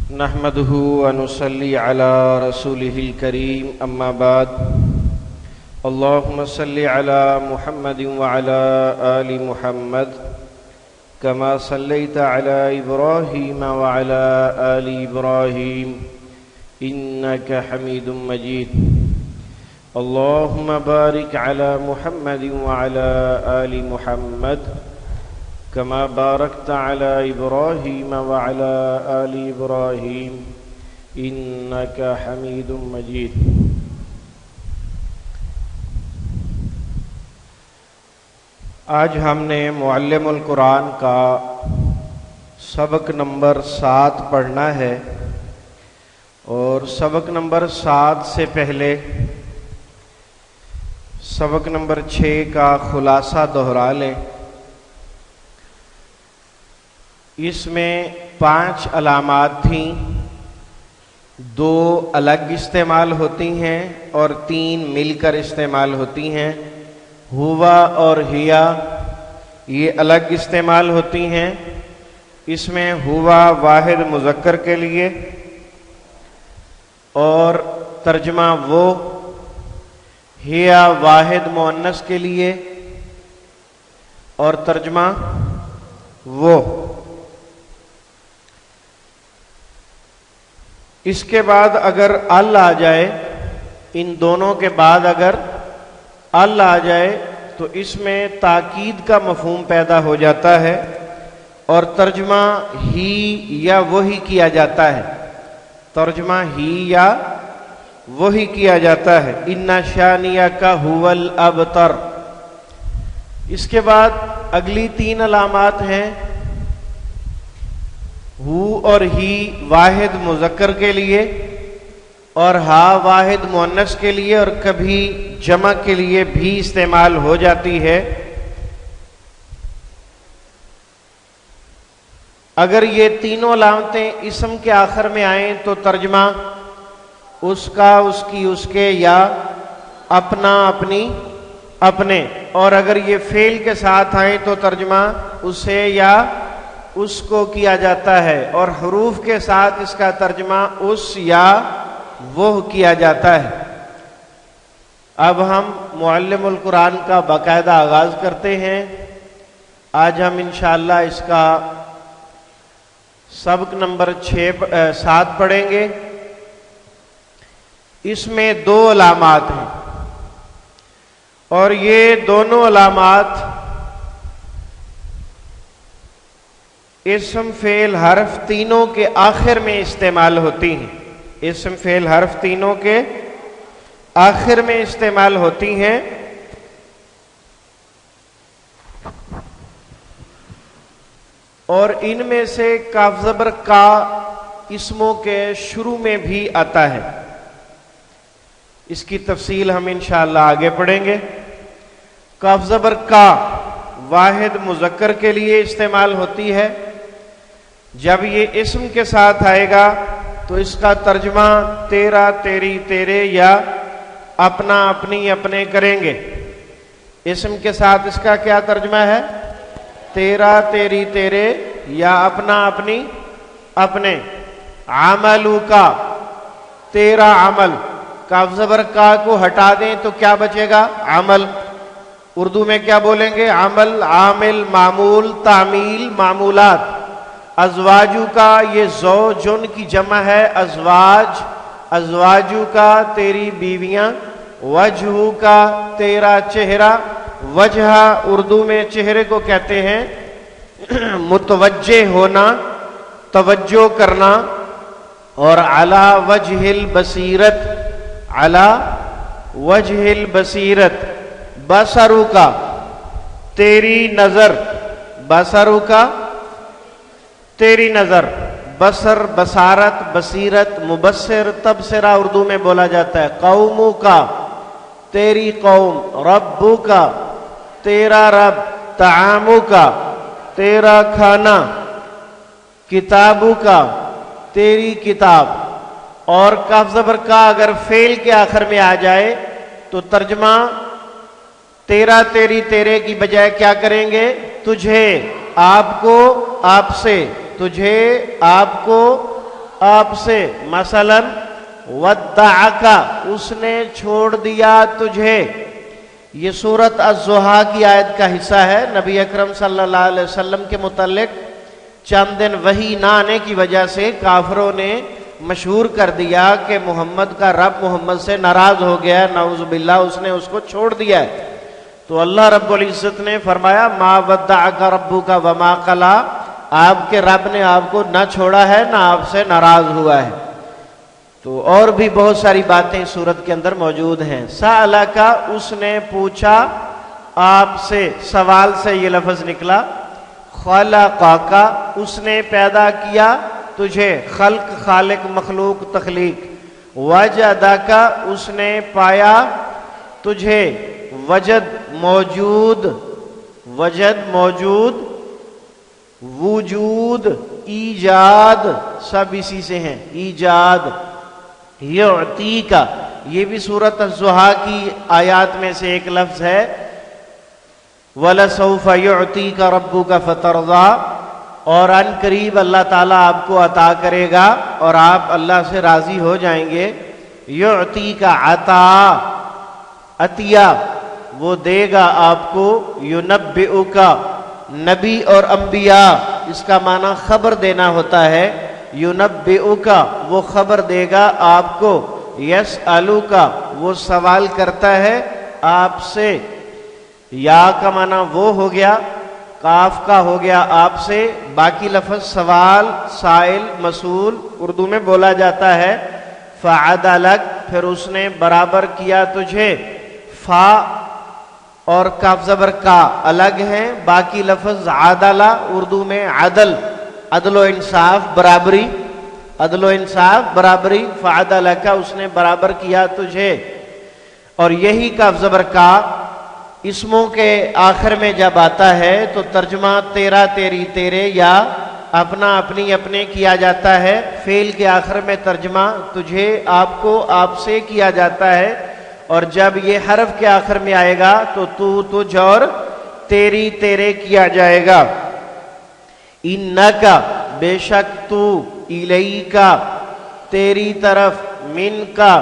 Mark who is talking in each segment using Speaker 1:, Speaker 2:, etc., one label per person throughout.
Speaker 1: نحمده ونصلي على رسوله الكريم أما بعد اللهم صل على محمد وعلى آل محمد كما صليت على إبراهيم وعلى آل إبراهيم إنك حميد مجيد اللهم بارك على محمد وعلى آل محمد كما باركت على إبراهيم وعلى آل إبراهيم إنك حميد مجيد۔ آج ہم نے معلم القرآن کا سبق نمبر 7 پڑھنا ہے، اور سبق نمبر 7 سے پہلے سبق نمبر 6 کا خلاصہ دہرا لیں۔ اس میں 5 علامات تھیں، 2 الگ استعمال ہوتی ہیں اور 3 مل کر استعمال ہوتی ہیں۔ ہوا اور ہیا یہ الگ استعمال ہوتی ہیں، اس میں ہوا واحد مذکر کے لیے اور ترجمہ وہ، ہیا واحد مؤنث کے لیے اور ترجمہ وہ۔ اس کے بعد اگر ال آ جائے، ان دونوں کے بعد اگر ال آ جائے تو اس میں تاکید کا مفہوم پیدا ہو جاتا ہے اور ترجمہ ہی یا وہی کیا جاتا ہے، ترجمہ ہی یا وہی کیا جاتا ہے۔ ان شانیک ھو الابتر۔ اس کے بعد اگلی 3 علامات ہیں، ہو اور ہی واحد مذکر کے لیے اور ہا واحد مؤنث کے لیے اور کبھی جمع کے لیے بھی استعمال ہو جاتی ہے۔ اگر یہ تینوں علامتیں اسم کے آخر میں آئیں تو ترجمہ اس کا، اس کی، اس کے یا اپنا، اپنی، اپنے، اور اگر یہ فعل کے ساتھ آئیں تو ترجمہ اسے یا اس کو کیا جاتا ہے، اور حروف کے ساتھ اس کا ترجمہ اس یا وہ کیا جاتا ہے۔ اب ہم معلم القرآن کا باقاعدہ آغاز کرتے ہیں۔ آج ہم انشاءاللہ اس کا سبق نمبر 7 پڑھیں گے۔ اس میں 2 علامات ہیں اور یہ دونوں علامات اسم فعل حرف تینوں کے آخر میں استعمال ہوتی ہیں، اسم فعل حرف تینوں کے آخر میں استعمال ہوتی ہیں۔ اور ان میں سے کاف زبر کا اسموں کے شروع میں بھی آتا ہے۔ اس کی تفصیل ہم انشاءاللہ آگے پڑھیں گے۔ کاف زبر کا واحد مذکر کے لیے استعمال ہوتی ہے۔ جب یہ اسم کے ساتھ آئے گا تو اس کا ترجمہ تیرا، تیری، تیرے یا اپنا، اپنی، اپنے کریں گے۔ اسم کے ساتھ اس کا کیا ترجمہ ہے؟ تیرا، تیری، تیرے یا اپنا، اپنی، اپنے۔ عملو کا، تیرا عمل، کاف زبر کا کو ہٹا دیں تو کیا بچے گا؟ عمل۔ اردو میں کیا بولیں گے؟ عمل، عامل، معمول، تعمیل، معمولات۔ ازواجو کا یہ زوجن کی جمع ہے، ازواج، ازواجو کا تیری بیویاں۔ وجہو کا تیرا چہرہ، وجہ اردو میں چہرے کو کہتے ہیں۔ متوجہ ہونا، توجہ کرنا۔ اور علی وجہ البصیرت، علی وجہ البصیرت۔ بصرو کا تیری نظر، بصرو کا تیری نظر۔ بصر، بصارت، بصیرت، مبصر، تبصرہ اردو میں بولا جاتا ہے۔ قومو کا تیری قوم۔ ربو کا تیرا رب۔ طعامو کا تیرا کھانا۔ کتابو کا تیری کتاب۔ اور کاف زبر کا اگر فعل کے آخر میں آ جائے تو ترجمہ تیرا، تیری، تیرے کی بجائے کیا کریں گے؟ تجھے، آپ کو، آپ سے، تجھے، آپ کو، آپ سے، مثلاً ودعک اس نے چھوڑ دیا تجھے. یہ سورت الضحیٰ کی آیت کا حصہ ہے. نبی اکرم صلی اللہ علیہ وسلم کے متعلق چند دن وحی نہ آنے کی وجہ سے کافروں نے مشہور کر دیا کہ محمد کا رب محمد سے ناراض ہو گیا ہے، نعوذ باللہ، اس نے اس کو چھوڑ دیا ہے. تو اللہ رب العزت نے فرمایا ما ودعک ربک وما قلی، آپ کے رب نے آپ کو نہ چھوڑا ہے نہ آپ سے ناراض ہوا ہے. تو اور بھی بہت ساری باتیں اس سورت کے اندر موجود ہیں. سألک اس نے پوچھا آپ سے، سوال سے یہ لفظ نکلا. خلقک اس نے پیدا کیا تجھے، خلق خالق مخلوق تخلیق. وجدک اس نے پایا تجھے، وجد موجود، وجد موجود، وجود ایجاد سب اسی سے ہیں، ایجاد. یعطیک یہ بھی سورۃ الضحیٰ کی آیات میں سے ایک لفظ ہے. وَلَسَوْفَ يُعْطِيكَ رَبُّكَ فَتَرْضَىٰ، اور ان قریب اللہ تعالیٰ آپ کو عطا کرے گا اور آپ اللہ سے راضی ہو جائیں گے. یعطیک عطا، عطیہ وہ دے گا آپ کو. ینبئک نبی اور انبیاء اس کا معنی خبر دینا ہوتا ہے. ینبئک وہ خبر دے گا آپ کو. یسألک وہ سوال کرتا ہے آپ سے. یا کا معنی وہ ہو گیا، کاف کا ہو گیا آپ سے. باقی لفظ سوال، سائل، مسئول اردو میں بولا جاتا ہے. فعدلک پھر اس نے برابر کیا تجھے. فا اور کاف زبر کا الگ ہیں. باقی لفظ عدلہ اردو میں عدل، عدل و انصاف، برابری، عدل و انصاف، برابری. فعدلک اس نے برابر کیا تجھے. اور یہی کاف زبر کا اسموں کے آخر میں جب آتا ہے تو ترجمہ تیرا تیری تیرے یا اپنا اپنی اپنے کیا جاتا ہے. فعل کے آخر میں ترجمہ تجھے، آپ کو، آپ سے کیا جاتا ہے. اور جب یہ حرف کے آخر میں آئے گا تو تو، تجھ اور تیری تیرے کیا جائے گا. انکا بے شک تو، الیکا تیری طرف، منکا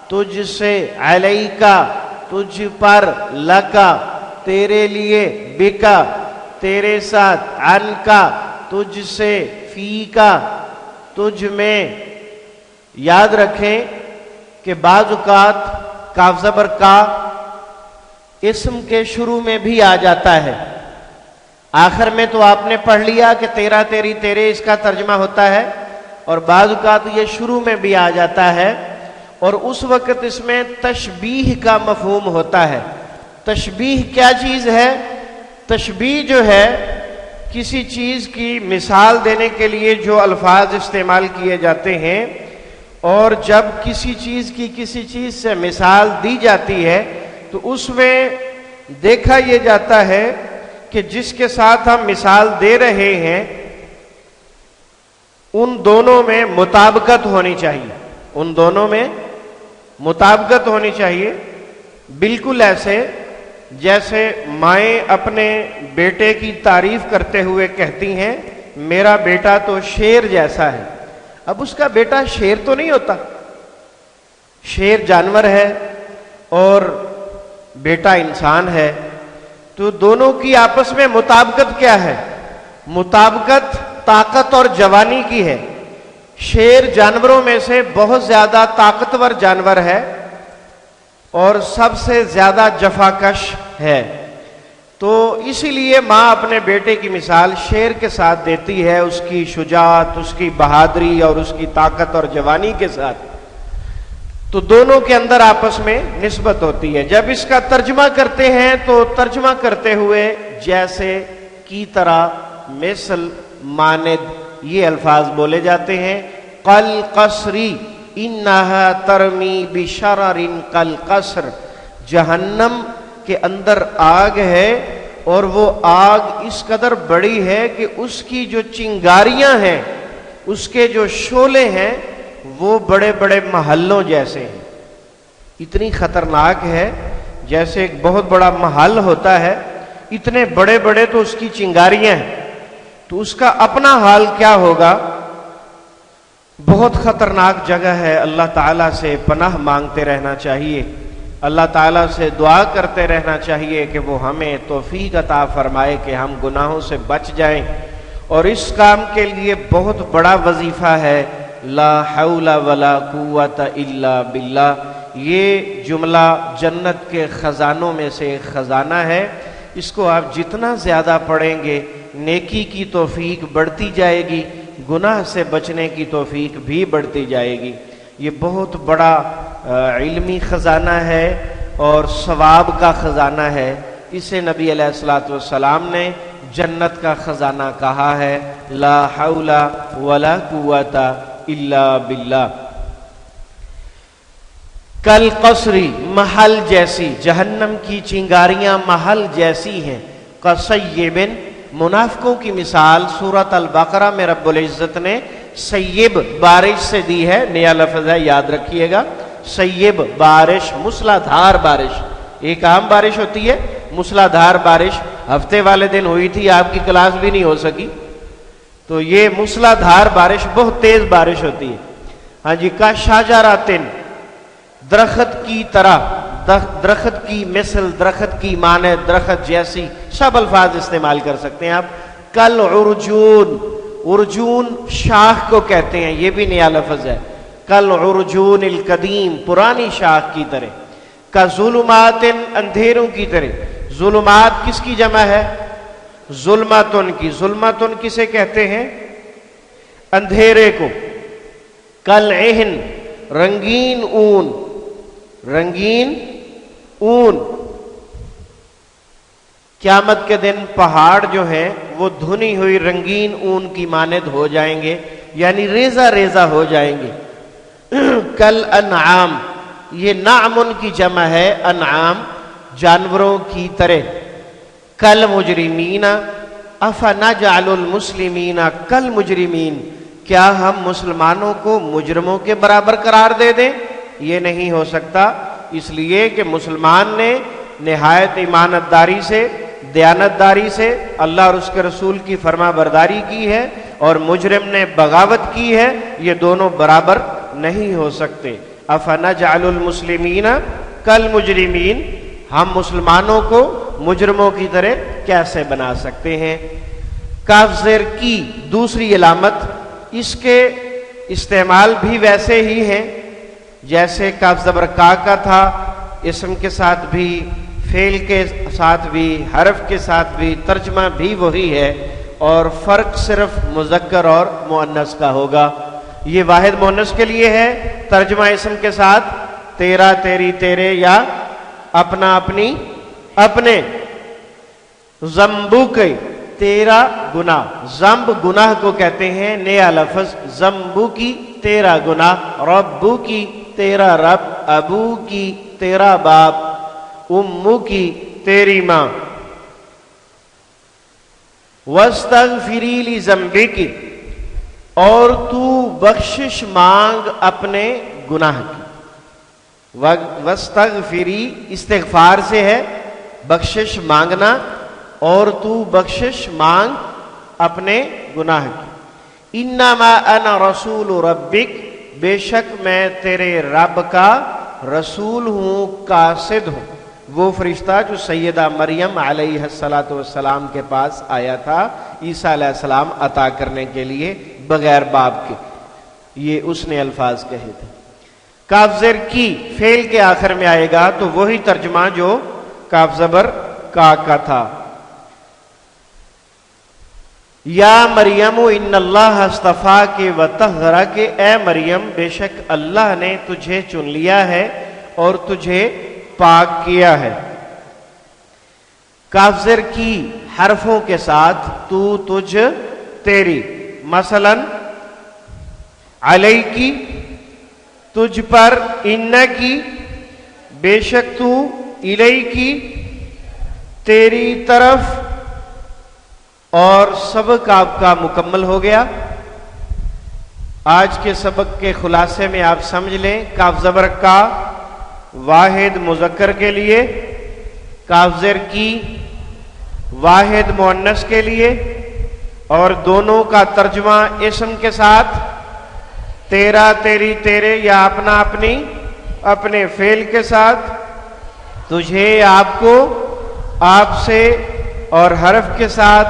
Speaker 1: تجھ سے، علیکا تجھ پر، لکا تیرے لیے، بکا تیرے ساتھ، عنکا تجھ سے، فیکا تجھ میں. یاد رکھیں کہ بعض اوقات کاف زبر کا اسم کے شروع میں بھی آ جاتا ہے. آخر میں تو آپ نے پڑھ لیا کہ تیرا تیری تیرے اس کا ترجمہ ہوتا ہے، اور بعض اوقات یہ شروع میں بھی آ جاتا ہے. اور اس وقت اس میں تشبیہ کا مفہوم ہوتا ہے. تشبیہ کیا چیز ہے؟ تشبیہ جو ہے کسی چیز کی مثال دینے کے لیے جو الفاظ استعمال کیے جاتے ہیں، اور جب کسی چیز کی کسی چیز سے مثال دی جاتی ہے تو اس میں دیکھا یہ جاتا ہے کہ جس کے ساتھ ہم مثال دے رہے ہیں ان دونوں میں مطابقت ہونی چاہیے، ان دونوں میں مطابقت ہونی چاہیے. بالکل ایسے جیسے مائیں اپنے بیٹے کی تعریف کرتے ہوئے کہتی ہیں میرا بیٹا تو شیر جیسا ہے. اب اس کا بیٹا شیر تو نہیں ہوتا، شیر جانور ہے اور بیٹا انسان ہے. تو دونوں کی آپس میں مطابقت کیا ہے؟ مطابقت طاقت اور جوانی کی ہے. شیر جانوروں میں سے بہت زیادہ طاقتور جانور ہے اور سب سے زیادہ جفاکش ہے. تو اسی لیے ماں اپنے بیٹے کی مثال شیر کے ساتھ دیتی ہے، اس کی شجاعت، اس کی بہادری اور اس کی طاقت اور جوانی کے ساتھ. تو دونوں کے اندر آپس میں نسبت ہوتی ہے. جب اس کا ترجمہ کرتے ہیں تو ترجمہ کرتے ہوئے جیسے، کی طرح، مثل، مانند یہ الفاظ بولے جاتے ہیں. قلقصری انہا ترمی بشرر قلقصر، جہنم کے اندر آگ ہے اور وہ آگ اس قدر بڑی ہے کہ اس کی جو چنگاریاں ہیں، اس کے جو شعلے ہیں وہ بڑے بڑے محلوں جیسے ہیں. اتنی خطرناک ہے، جیسے ایک بہت بڑا محل ہوتا ہے اتنے بڑے بڑے تو اس کی چنگاریاں ہیں. تو اس کا اپنا حال کیا ہوگا؟ بہت خطرناک جگہ ہے، اللہ تعالیٰ سے پناہ مانگتے رہنا چاہیے، اللہ تعالیٰ سے دعا کرتے رہنا چاہیے کہ وہ ہمیں توفیق عطا فرمائے کہ ہم گناہوں سے بچ جائیں۔ اور اس کام کے لیے بہت بڑا وظیفہ ہے، لا حول ولا قوت الا باللہ۔ یہ جملہ جنت کے خزانوں میں سے ایک خزانہ ہے، اس کو آپ جتنا زیادہ پڑھیں گے نیکی کی توفیق بڑھتی جائے گی، گناہ سے بچنے کی توفیق بھی بڑھتی جائے گی۔ یہ بہت بڑا علمی خزانہ ہے اور ثواب کا خزانہ ہے، اسے نبی علیہ الصلوۃ والسلام نے جنت کا خزانہ کہا ہے، لا حول ولا قوت الا باللہ۔ کل قصری، محل جیسی، جہنم کی چنگاریاں محل جیسی ہیں، کصیب، منافقوں کی مثال سورۃ البقرہ میں رب العزت نے سیب بارش سے دی ہے، نیا لفظ ہے یاد رکھیے گا، سیب بارش، موسلا دھار بارش، ایک عام بارش ہوتی ہے، موسلا دھار بارش ہفتے والے دن ہوئی تھی، آپ کی کلاس بھی نہیں ہو سکی، تو یہ موسلا دھار بارش بہت تیز بارش ہوتی ہے۔ ہاں جی، کا شاجراتن، درخت کی طرح، درخت کی مثل، درخت کی مانند، درخت جیسی، سب الفاظ استعمال کر سکتے ہیں آپ۔ کل عرجون، عرجون شاخ کو کہتے ہیں، یہ بھی نیا لفظ ہے، کل عرجون القدیم، پرانی شاخ کی طرح۔ کا ظلمات، اندھیروں کی طرح۔ ظلمات کس کی جمع ہے؟ ظلمتن کی۔ ظلمتن کسے کہتے ہیں؟ اندھیرے کو۔ کل عہن، رنگین اون، رنگین اون۔ قیامت کے دن پہاڑ جو ہیں وہ دھنی ہوئی رنگین اون کی مانند ہو جائیں گے، یعنی ریزہ ریزہ ہو جائیں گے۔ کل انعام، یہ نعمن کی جمع ہے، انعام، جانوروں کی طرح۔ کل مجرمین، افنجعل المسلمین کل مجرمین، کیا ہم مسلمانوں کو مجرموں کے برابر قرار دے دیں؟ یہ نہیں ہو سکتا، اس لیے کہ مسلمان نے نہایت ایمانت داری سے، دیانت داری سے اللہ اور اس کے رسول کی فرما برداری کی ہے، اور مجرم نے بغاوت کی ہے، یہ دونوں برابر نہیں ہو سکتے۔ افنجعل المسلمین کالمجرمین، ہم مسلمانوں کو مجرموں کی طرح کیسے بنا سکتے ہیں؟ کاف زیر کی دوسری علامت، اس کے استعمال بھی ویسے ہی ہیں جیسے کاف زبر کا تھا، اسم کے ساتھ بھی، فعل کے ساتھ بھی، حرف کے ساتھ بھی، ترجمہ بھی وہی ہے، اور فرق صرف مذکر اور مؤنث کا ہوگا۔ یہ واحد مؤنث کے لیے ہے، ترجمہ اسم کے ساتھ تیرا، تیری، تیرے، یا اپنا، اپنی، اپنے۔ زمبو کے، تیرا گناہ، زمب گناہ کو کہتے ہیں، نیا لفظ، زمبو کی تیرا گناہ، ربو کی تیرا رب، ابو کی تیرا باپ، امو کی تیری ماں۔ واستغفری لذنبک، اور تو بخشش مانگ اپنے گناہ کی۔ واستغفری استغفار سے ہے، بخشش مانگنا، اور تو بخشش مانگ اپنے گناہ کی۔ انما انا رسول ربک، بے شک میں تیرے رب کا رسول ہوں، قاصد ہوں۔ وہ فرشتہ جو سیدہ مریم علیہ السلام کے پاس آیا تھا عیسیٰ علیہ السلام عطا کرنے کے لیے بغیر باپ کے، یہ اس نے الفاظ کہے تھے۔ کاف زیر کی فعل کے آخر میں آئے گا تو وہی ترجمہ جو کاف زبر کا تھا۔ یا مریم ان اللہ اصطفاک وطہرک، اے مریم بے شک اللہ نے تجھے چن لیا ہے اور تجھے پاک کیا ہے۔ کاف زیر کی حرفوں کے ساتھ تو، تجھ، تیری، مثلا علی کی تجھ پر، ان کی بے شک تو، الی کی تیری طرف، اور سبق آپ کا مکمل ہو گیا۔ آج کے سبق کے خلاصے میں آپ سمجھ لیں، کاف زبر کا واحد مذکر کے لیے، کاف زیر کی واحد مؤنث کے لیے، اور دونوں کا ترجمہ اسم کے ساتھ تیرا تیری تیرے یا اپنا اپنی اپنے فعل کے ساتھ، تجھے آپ کو آپ سے، اور حرف کے ساتھ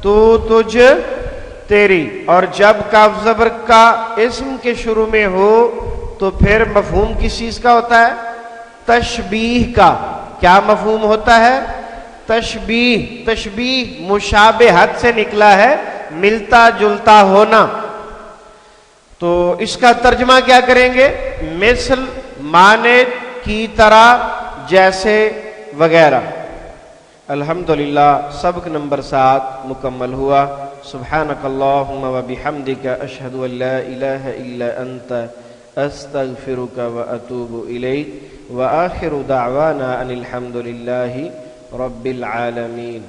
Speaker 1: تو تجھ تیری. اور جب کاف زبر کا اسم کے شروع میں ہو تو پھر مفہوم کس چیز کا ہوتا ہے؟ تشبیہ کا. کیا مفہوم ہوتا ہے؟ تشبیہ. تشبیہ مشابہت سے نکلا ہے، ملتا جلتا ہونا. تو اس کا ترجمہ کیا کریں گے؟ مثل، مانند، کی طرح، جیسے، وغیرہ. الحمدللہ سبق نمبر 7 مکمل ہوا. سبحانک اللہم و بحمدک، اشہد ان لا الہ الا انت، استغفرک و اتوب الیک. وآخر دعوانا ان الحمدللہ رب العالمین.